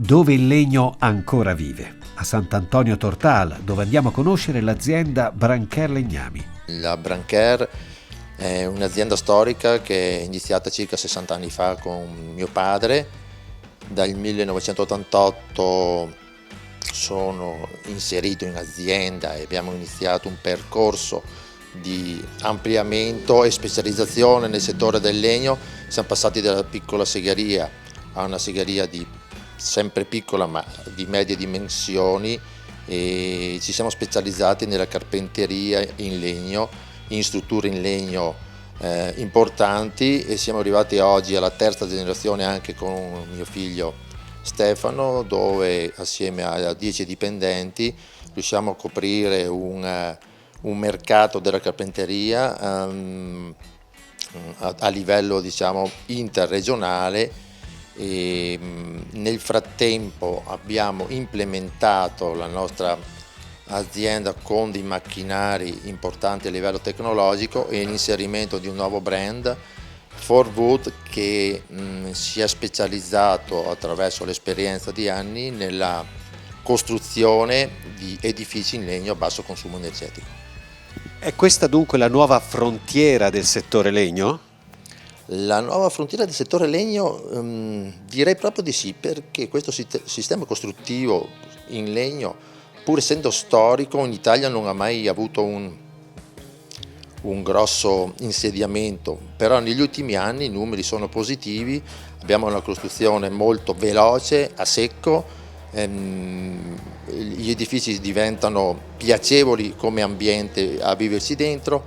dove il legno ancora vive, a Sant'Antonio Tortal, dove andiamo a conoscere l'azienda Brancher Legnami. La Brancher è un'azienda storica che è iniziata circa 60 anni fa con mio padre. Dal 1988 sono inserito in azienda e abbiamo iniziato un percorso di ampliamento e specializzazione nel settore del legno. Siamo passati dalla piccola segheria a una segheria sempre piccola ma di medie dimensioni, e ci siamo specializzati nella carpenteria in legno, in strutture in legno importanti, e siamo arrivati oggi alla terza generazione anche con mio figlio Stefano, dove assieme a 10 dipendenti riusciamo a coprire un mercato della carpenteria a livello, diciamo, interregionale. E nel frattempo abbiamo implementato la nostra azienda con dei macchinari importanti a livello tecnologico e l'inserimento di un nuovo brand, Forwood, che si è specializzato attraverso l'esperienza di anni nella costruzione di edifici in legno a basso consumo energetico. È questa dunque la nuova frontiera del settore legno? La nuova frontiera del settore legno direi proprio di sì, perché questo sistema costruttivo in legno, pur essendo storico, in Italia non ha mai avuto un grosso insediamento, però negli ultimi anni i numeri sono positivi, abbiamo una costruzione molto veloce, a secco, gli edifici diventano piacevoli come ambiente a viverci dentro,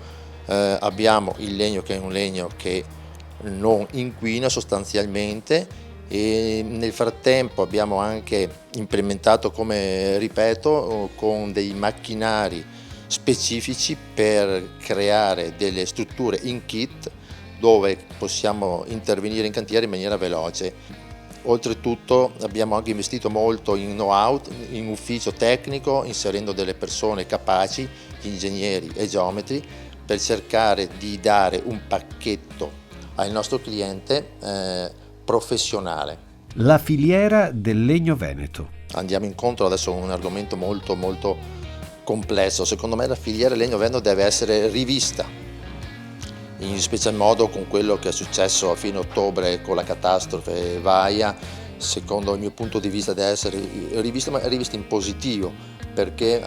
abbiamo il legno che è un legno che non inquina sostanzialmente, e nel frattempo abbiamo anche implementato, come ripeto, con dei macchinari specifici per creare delle strutture in kit dove possiamo intervenire in cantiere in maniera veloce. Oltretutto abbiamo anche investito molto in know-how, in ufficio tecnico, inserendo delle persone capaci, ingegneri e geometri, per cercare di dare un pacchetto al nostro cliente professionale. La filiera del legno veneto. Andiamo incontro adesso a un argomento molto molto complesso. Secondo me la filiera legno veneto deve essere rivista, in special modo con quello che è successo a fine ottobre con la catastrofe Vaia. Secondo il mio punto di vista deve essere rivista, ma rivista in positivo, perché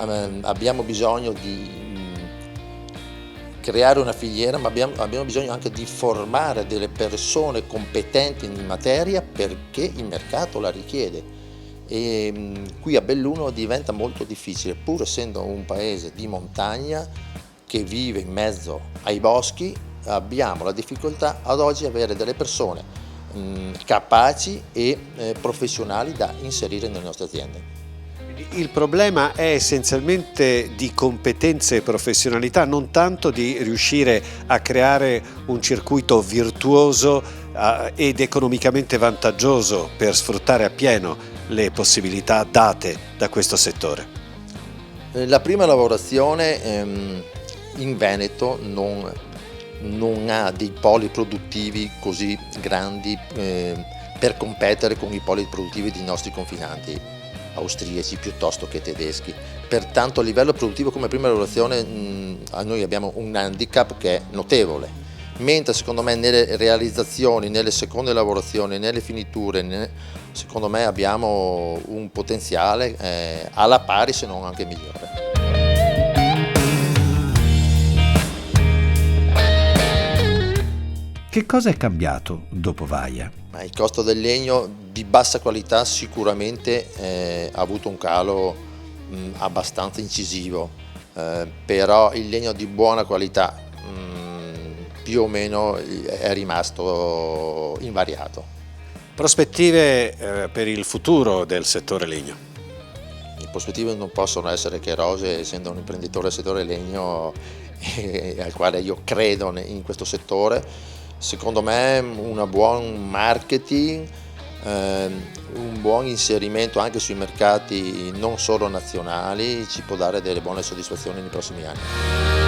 abbiamo bisogno di creare una filiera, ma abbiamo bisogno anche di formare delle persone competenti in materia, perché il mercato la richiede. E qui a Belluno diventa molto difficile, pur essendo un paese di montagna che vive in mezzo ai boschi, abbiamo la difficoltà ad oggi avere delle persone capaci e professionali da inserire nelle nostre aziende. Il problema è essenzialmente di competenze e professionalità, non tanto di riuscire a creare un circuito virtuoso ed economicamente vantaggioso per sfruttare appieno le possibilità date da questo settore. La prima lavorazione in Veneto non ha dei poli produttivi così grandi per competere con i poli produttivi dei nostri confinanti austriaci piuttosto che tedeschi. Pertanto a livello produttivo come prima lavorazione noi abbiamo un handicap che è notevole, mentre secondo me nelle realizzazioni, nelle seconde lavorazioni, nelle finiture, secondo me abbiamo un potenziale alla pari, se non anche migliore. Che cosa è cambiato dopo Vaia? Il costo del legno di bassa qualità sicuramente ha avuto un calo abbastanza incisivo, però il legno di buona qualità più o meno è rimasto invariato. Prospettive per il futuro del settore legno? Le prospettive non possono essere che rosee, essendo un imprenditore del settore legno al quale io credo in questo settore. Secondo me un buon marketing, un buon inserimento anche sui mercati non solo nazionali ci può dare delle buone soddisfazioni nei prossimi anni.